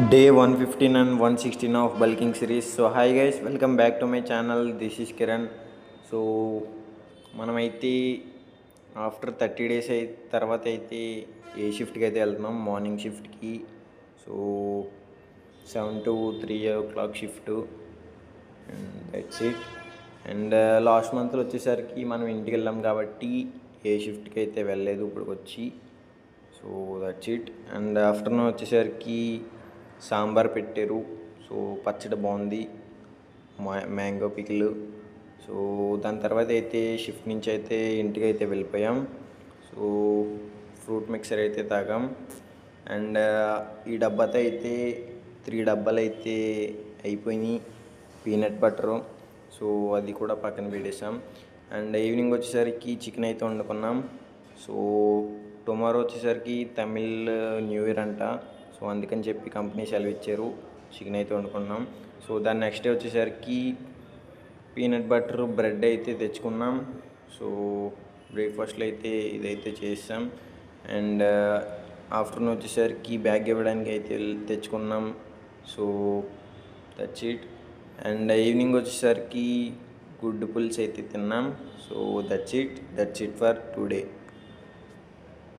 Day 115 and 116 of bulking series. So hi guys, welcome back to my channel. This is Kiran. So మనమైతే after 30 days తర్వాత అయితే ఏ షిఫ్ట్కి అయితే వెళ్తున్నాం, మార్నింగ్ షిఫ్ట్కి. So 7 to 3 o'clock shift and that's it. And last మంత్లో వచ్చేసరికి మనం ఇంటికి వెళ్ళాం కాబట్టి ఏ షిఫ్ట్కి అయితే వెళ్ళలేదు ఇప్పుడు వచ్చి. So that's it. And afternoon వచ్చేసరికి సాంబార్ పెట్టారు. సో పచ్చడి బాగుంది, మ్యాంగో పికిల్. సో దాని తర్వాత అయితే షిఫ్ట్ నుంచి అయితే ఇంటికి అయితే వెళ్ళిపోయాం. సో ఫ్రూట్ మిక్సర్ అయితే తాగాం. అండ్ ఈ డబ్బాతో అయితే 3 డబ్బాలు అయితే అయిపోయినాయి పీనట్ బటరు. సో అది కూడా పక్కన పెట్టేసాం. అండ్ ఈవినింగ్ వచ్చేసరికి చికెన్ అయితే వండుకున్నాం. సో టుమారో వచ్చేసరికి తమిళ్ న్యూ ఇయర్ అంట. సో అందుకని చెప్పి కంపెనీ సెలవు ఇచ్చారు, చికెన్ అయితే వండుకున్నాం. సో దాని నెక్స్ట్ డే వచ్చేసరికి పీనట్ బటర్ బ్రెడ్ అయితే తెచ్చుకున్నాం. సో బ్రేక్ఫాస్ట్లో అయితే ఇదైతే చేసాం. అండ్ ఆఫ్టర్నూన్ వచ్చేసరికి బ్యాగ్ ఇవ్వడానికి అయితే తెచ్చుకున్నాం. So that's it. And evening వచ్చేసరికి గుడ్డు పులుసు అయితే తిన్నాం. So that's it for today.